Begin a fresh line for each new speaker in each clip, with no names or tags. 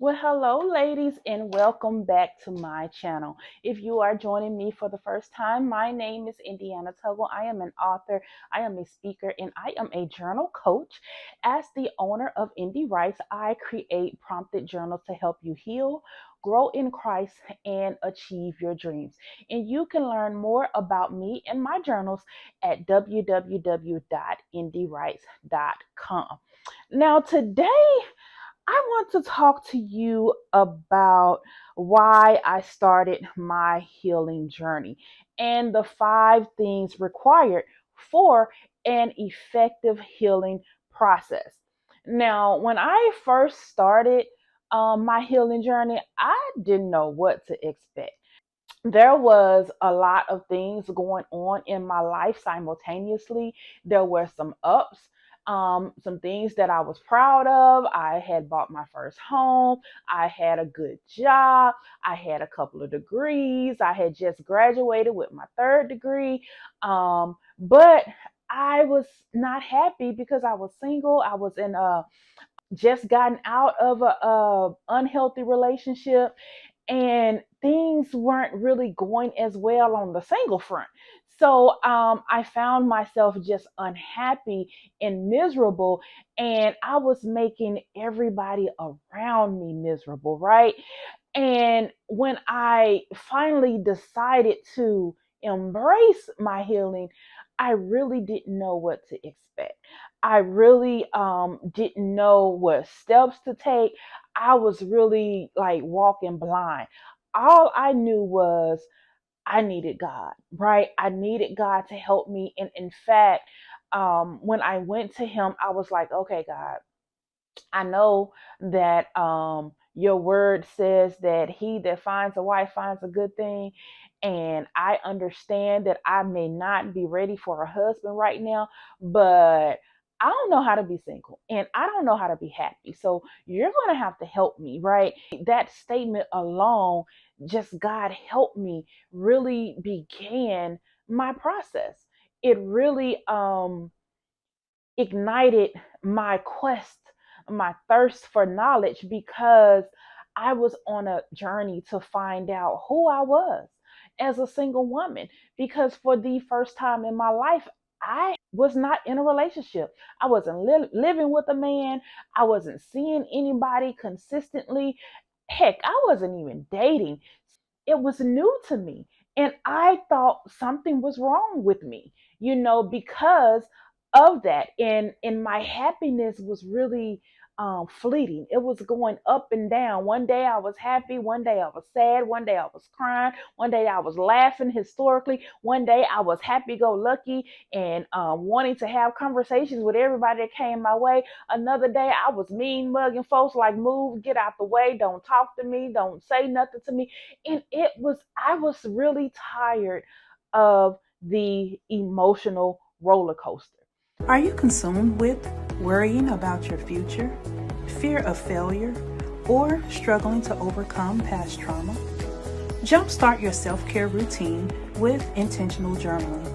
Well, hello, ladies, and welcome back to my channel. If you are joining me for the first time, my name is Indiana Tuggle. I am an author, I am a speaker, and I am a journal coach. As the owner of Indie Writes, I create prompted journals to help you heal, grow in Christ, and achieve your dreams. And you can learn more about me and my journals at www.indiewrites.com. Now, today, I want to talk to you about why I started my healing journey and the 5 things required for an effective healing process. Now, when I first started my healing journey, I didn't know what to expect. There was a lot of things going on in my life simultaneously. There were some ups, some things that I was proud of. I had bought my first home. I had a good job. I had a couple of degrees. I had just graduated with my third degree. But I was not happy because I was single. I was in a just gotten out of a unhealthy relationship, and things weren't really going as well on the single front. So I found myself just unhappy and miserable, and I was making everybody around me miserable, right? And when I finally decided to embrace my healing, I really didn't know what to expect. I really didn't know what steps to take. I was really like walking blind. All I knew was I needed God, right? I needed God to help me. And in fact, when I went to Him, I was like, okay, God, I know that your word says that he that finds a wife finds a good thing. And I understand that I may not be ready for a husband right now, but I don't know how to be single and I don't know how to be happy. So you're going to have to help me, right? That statement alone, just God help me, really began my process. It really ignited my quest, my thirst for knowledge, because I was on a journey to find out who I was as a single woman. Because for the first time in my life, I was not in a relationship. I wasn't living with a man. I wasn't seeing anybody consistently. Heck, I wasn't even dating. It was new to me. And I thought something was wrong with me, because of that. And my happiness was really fleeting. It was going up and down. One day I was happy. One day I was sad. One day I was crying. One day I was laughing historically. One day I was happy go lucky and wanting to have conversations with everybody that came my way. Another day I was mean mugging folks like, move, get out the way, don't talk to me, don't say nothing to me. And I was really tired of the emotional roller coaster.
Are you consumed with worrying about your future, fear of failure, or struggling to overcome past trauma? Jumpstart your self-care routine with intentional journaling.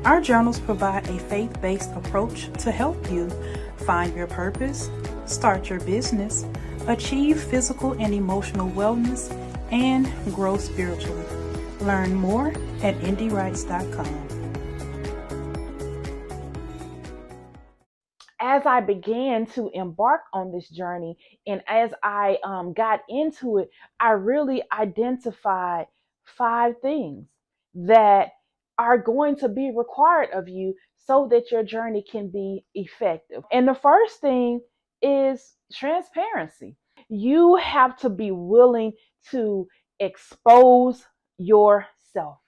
Our journals provide a faith-based approach to help you find your purpose, start your business, achieve physical and emotional wellness, and grow spiritually. Learn more at indiewrites.com.
As I began to embark on this journey, and as I got into it, I really identified 5 things that are going to be required of you so that your journey can be effective. And the first thing is transparency. You have to be willing to expose yourself.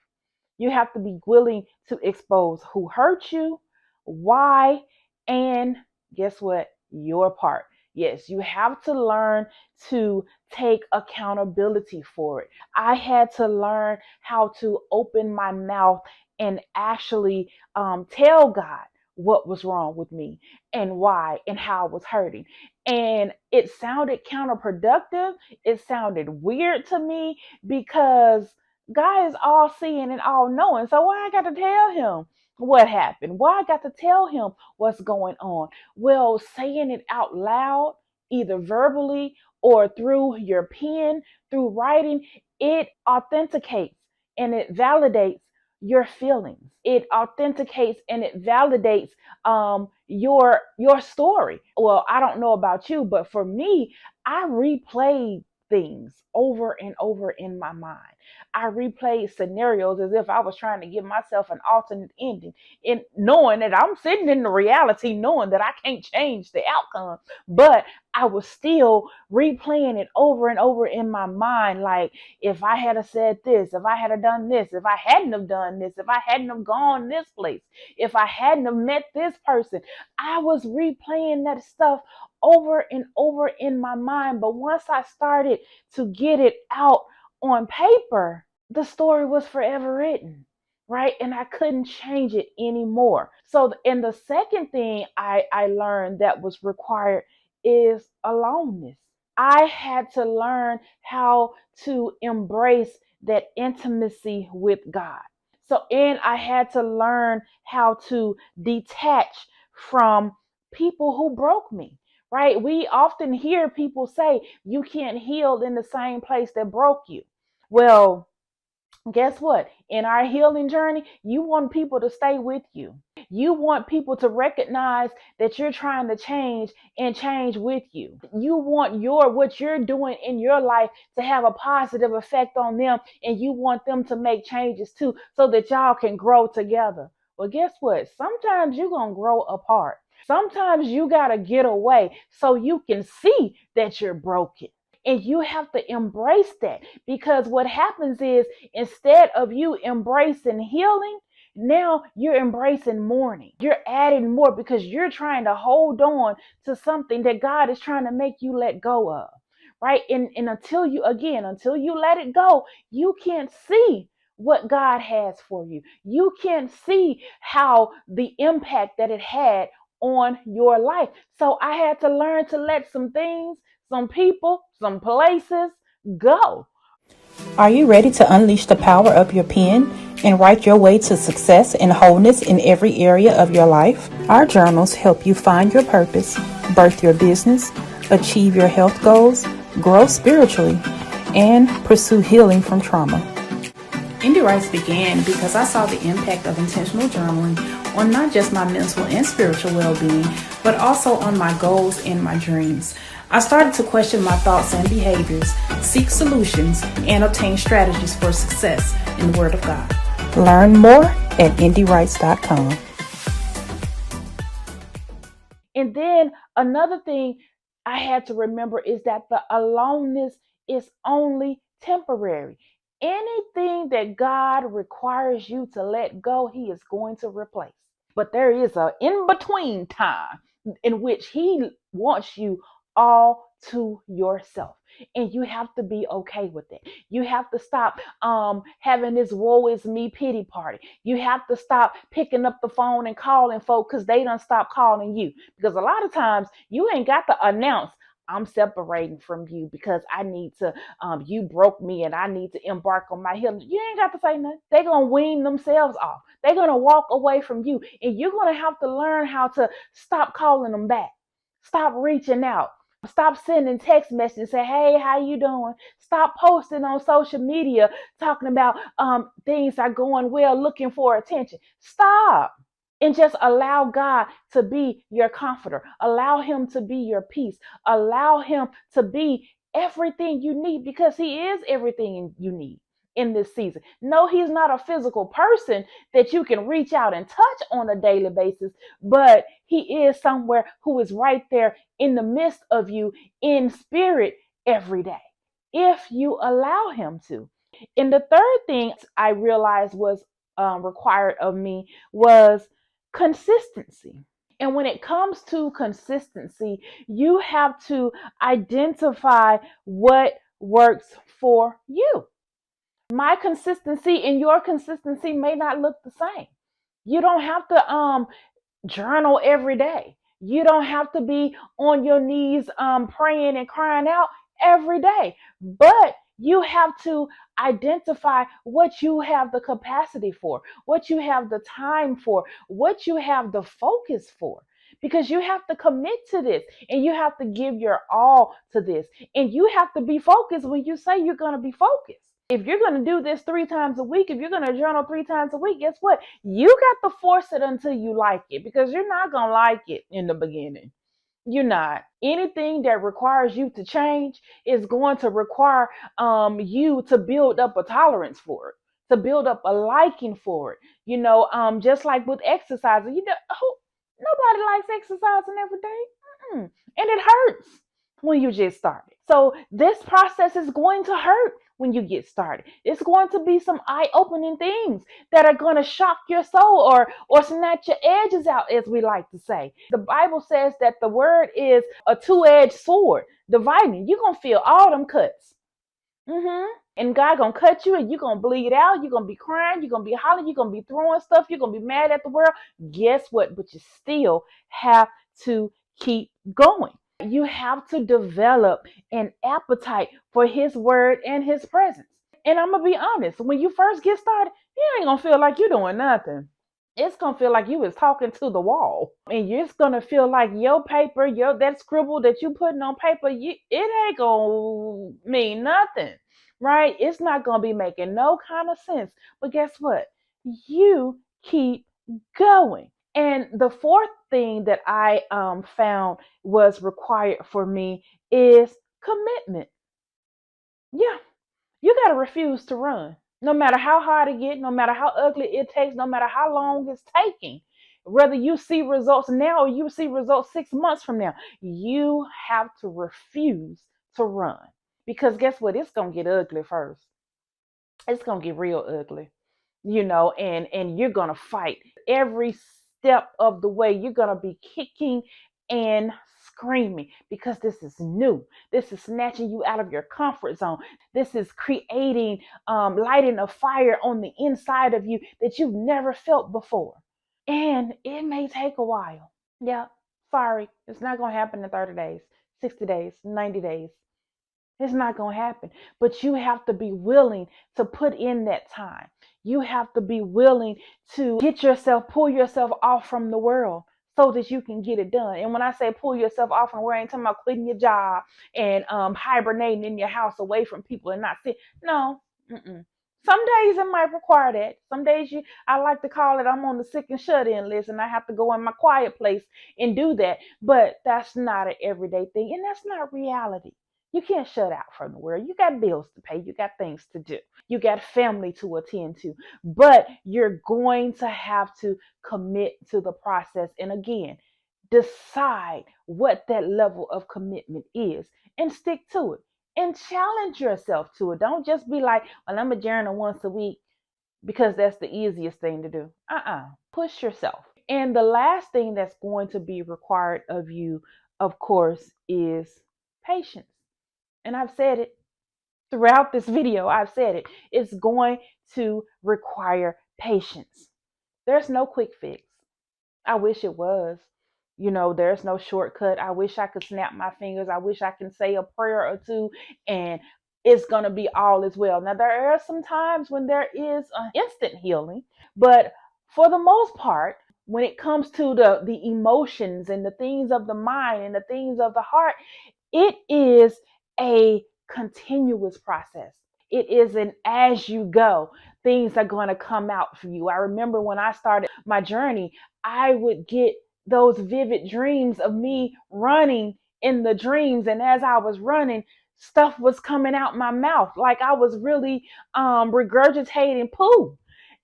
You have to be willing to expose who hurt you, why, and guess what? Your part. Yes, you have to learn to take accountability for it. I had to learn how to open my mouth and actually tell God what was wrong with me and why and how I was hurting. And it sounded counterproductive. It sounded weird to me because God is all seeing and all knowing. So why I got to tell him what happened? Why I got to tell him what's going on? Well, saying it out loud, either verbally or through your pen, through writing, it authenticates and it validates your feelings. It authenticates and it validates your story. Well, I don't know about you, but for me, I replayed things over and over in my mind. I replayed scenarios as if I was trying to give myself an alternate ending, in knowing that I'm sitting in the reality, knowing that I can't change the outcome, but I was still replaying it over and over in my mind. Like, if I had have said this, if I had have done this, if I hadn't have done this, if I hadn't have gone this place, if I hadn't have met this person, I was replaying that stuff over and over in my mind. But once I started to get it out on paper, the story was forever written, right? And I couldn't change it anymore. So, and the second thing I learned that was required is aloneness. I had to learn how to embrace that intimacy with God. So, and I had to learn how to detach from people who broke me, right? We often hear people say, you can't heal in the same place that broke you. Well, guess what? In our healing journey, you want people to stay with you. You want people to recognize that you're trying to change and change with you. You want what you're doing in your life to have a positive effect on them, and you want them to make changes too so that y'all can grow together. Well, guess what? Sometimes you're going to grow apart. Sometimes you got to get away so you can see that you're broken. And you have to embrace that, because what happens is, instead of you embracing healing, now you're embracing mourning. You're adding more because you're trying to hold on to something that God is trying to make you let go of. Right? And until you let it go, you can't see what God has for you. You can't see how the impact that it had on your life. So I had to learn to let some things, some people, some places go.
Are you ready to unleash the power of your pen and write your way to success and wholeness in every area of your life? Our journals help you find your purpose, birth your business, achieve your health goals, grow spiritually, and pursue healing from trauma. Indie Writes began because I saw the impact of intentional journaling on not just my mental and spiritual well-being, but also on my goals and my dreams. I started to question my thoughts and behaviors, seek solutions, and obtain strategies for success in the Word of God. Learn more at indiewrites.com.
And then another thing I had to remember is that the aloneness is only temporary. Anything that God requires you to let go, He is going to replace. But there is a in between time in which He wants you all to yourself, and you have to be okay with it. You have to stop having this woe is me pity party. You have to stop picking up the phone and calling folk because they don't stop calling you, because a lot of times you ain't got to announce, I'm separating from you because I need to, you broke me and I need to embark on my healing. You ain't got to say nothing. They're going to wean themselves off. They're going to walk away from you. And you're going to have to learn how to stop calling them back. Stop reaching out. Stop sending text messages, say, hey, how you doing? Stop posting on social media talking about things are going well, looking for attention. Stop. And just allow God to be your comforter. Allow Him to be your peace. Allow Him to be everything you need, because He is everything you need in this season. No, He's not a physical person that you can reach out and touch on a daily basis, but He is somewhere who is right there in the midst of you in spirit every day, if you allow Him to. And the third thing I realized was required of me was consistency. And when it comes to consistency, you have to identify what works for you. My consistency and your consistency may not look the same. You don't have to journal every day. You don't have to be on your knees praying and crying out every day. But you have to identify what you have the capacity for, what you have the time for, what you have the focus for. because you have to commit to this and you have to give your all to this. And you have to be focused when you say you're going to be focused. If you're going to do this 3 times a week, if you're going to journal 3 times a week, guess what? You got to force it until you like it, because you're not going to like it in the beginning. You're not. Anything that requires you to change is going to require you to build up a tolerance for it, to build up a liking for it. Just like with exercising, nobody likes exercising every day. Mm-mm. And it hurts when you just started. So this process is going to hurt when you get started. It's going to be some eye-opening things that are going to shock your soul, or snatch your edges out, as we like to say. The Bible says that the word is a two-edged sword, dividing. You're going to feel all them cuts. And God gonna cut you, and you're gonna bleed out. You're gonna be crying. You're gonna be hollering. You're gonna be throwing stuff. You're gonna be mad at the world. Guess what? But you still have to keep going. You have to develop an appetite for His word and His presence. And I'm gonna be honest, when you first get started, you ain't gonna feel like you're doing nothing. It's gonna feel like you was talking to the wall, and you're just gonna feel like your paper, that scribble that you putting on paper, it ain't gonna mean nothing, right? It's not gonna be making no kind of sense. But guess what? You keep going. And the fourth thing that I found was required for me is commitment. Yeah, you got to refuse to run. No matter how hard it gets, no matter how ugly it takes, no matter how long it's taking, whether you see results now or you see results 6 months from now, you have to refuse to run. Because guess what? It's going to get ugly first. It's going to get real ugly, and you're going to fight every step of the way. You're going to be kicking and screaming, because this is new. This is snatching you out of your comfort zone. This is creating, lighting a fire on the inside of you that you've never felt before. And it may take a while. Yeah, sorry. It's not going to happen in 30 days, 60 days, 90 days. It's not going to happen. But you have to be willing to put in that time. You have to be willing to pull yourself off from the world so that you can get it done. And when I say pull yourself off from the world, I ain't talking about quitting your job and hibernating in your house away from people and not sit. No. Mm-mm. Some days it might require that. Some days I like to call it, I'm on the sick and shut in list, and I have to go in my quiet place and do that. But that's not an everyday thing, and that's not reality. You can't shut out from the world. You got bills to pay. You got things to do. You got family to attend to. But you're going to have to commit to the process. And again, decide what that level of commitment is and stick to it. And challenge yourself to it. Don't just be like, well, I'm a journal once a week because that's the easiest thing to do. Push yourself. And the last thing that's going to be required of you, of course, is patience. And I've said it throughout this video. I've said it. It's going to require patience. There's no quick fix. I wish it was. There's no shortcut. I wish I could snap my fingers. I wish I can say a prayer or two and it's going to be all as well. Now, there are some times when there is an instant healing, but for the most part, when it comes to the emotions and the things of the mind and the things of the heart, it is a continuous process. It is an as you go. Things are going to come out for you. I remember when I started my journey, I would get those vivid dreams of me running in the dreams. And as I was running, stuff was coming out my mouth. Like I was really regurgitating poo.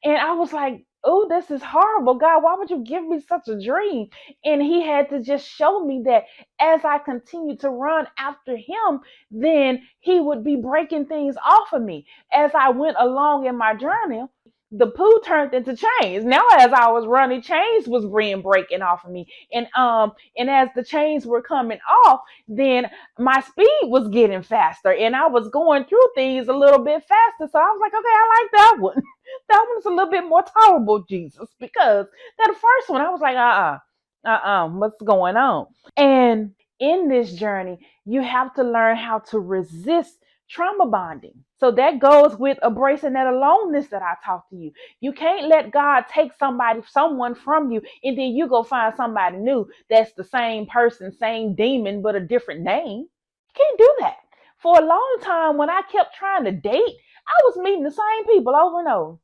And I was like, oh, this is horrible. God, why would you give me such a dream? And He had to just show me that as I continued to run after Him, then He would be breaking things off of me. As I went along in my journey, the poo turned into chains. Now, as I was running, chains was being breaking off of me. And as the chains were coming off, then my speed was getting faster and I was going through things a little bit faster. So I was like, okay, I like that one. That one's a little bit more tolerable, Jesus, because that first one, I was like, what's going on? And in this journey, you have to learn how to resist trauma bonding. So that goes with embracing that aloneness that I talked to you. You can't let God take someone from you, and then you go find somebody new that's the same person, same demon, but a different name. You can't do that. For a long time, when I kept trying to date, I was meeting the same people over and over.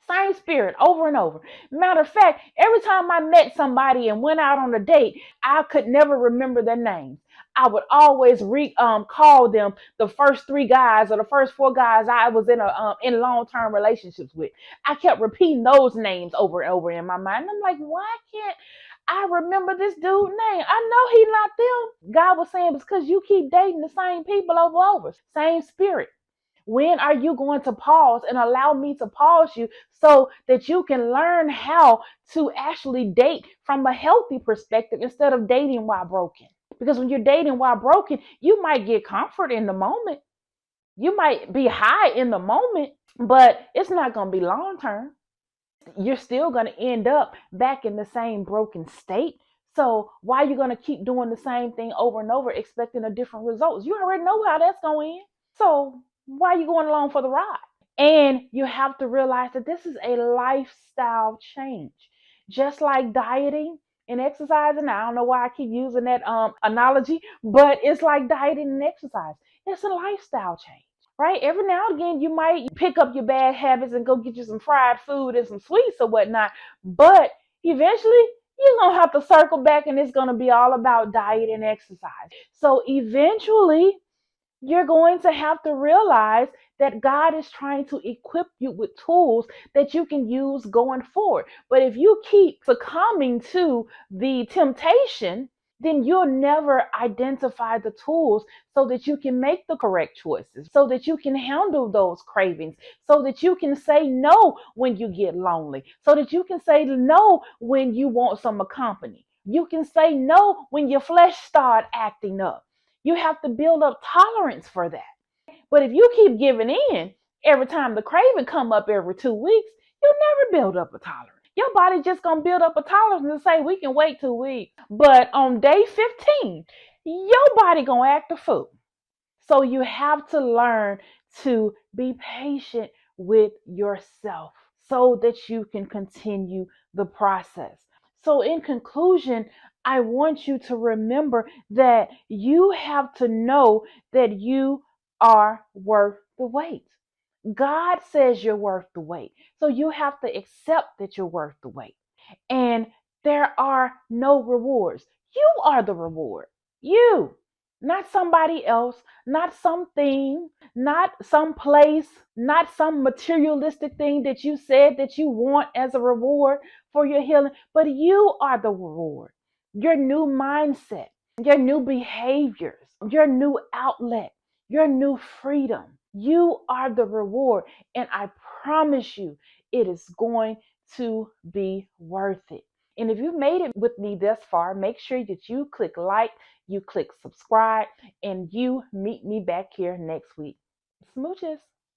Same spirit over and over. Matter of fact, every time I met somebody and went out on a date, I could never remember their names. I would always call them the first three guys or the first four guys I was in long term relationships with. I kept repeating those names over and over in my mind. I'm like, why can't I remember this dude's name? I know he's not them. God was saying, because you keep dating the same people over, same spirit. When are you going to pause and allow me to pause you so that you can learn how to actually date from a healthy perspective instead of dating while broken? Because when you're dating while broken, you might get comfort in the moment. You might be high in the moment, but it's not going to be long term. You're still going to end up back in the same broken state. So why are you going to keep doing the same thing over and over, expecting a different result? You already know how that's going to end. So why are you going along for the ride? And you have to realize that this is a lifestyle change. Just like dieting and exercising. I don't know why I keep using that analogy, but it's like dieting and exercise. It's a lifestyle change, right? Every now and again, you might pick up your bad habits and go get you some fried food and some sweets or whatnot. But eventually, you're going to have to circle back and it's going to be all about diet and exercise. So eventually, you're going to have to realize that God is trying to equip you with tools that you can use going forward. But if you keep succumbing to the temptation, then you'll never identify the tools so that you can make the correct choices, so that you can handle those cravings, so that you can say no when you get lonely, so that you can say no when you want some company. You can say no when your flesh start acting up. You have to build up tolerance for that. But if you keep giving in every time the craving come up every 2 weeks, you'll never build up a tolerance. Your body's just gonna build up a tolerance and say we can wait 2 weeks. But on day 15, your body gonna act a fool. So you have to learn to be patient with yourself so that you can continue the process. So, in conclusion, I want you to remember that you have to know that you are worth the wait. God says you're worth the wait. So, you have to accept that you're worth the wait. And there are no rewards. You are the reward. You, not somebody else, not something, not some place, not some materialistic thing that you said that you want as a reward for your healing, but you are the reward. Your new mindset, your new behaviors, your new outlet, your new freedom. You are the reward. And I promise you, it is going to be worth it. And if you made it with me thus far, make sure that you click like, you click subscribe, and you meet me back here next week. Smooches.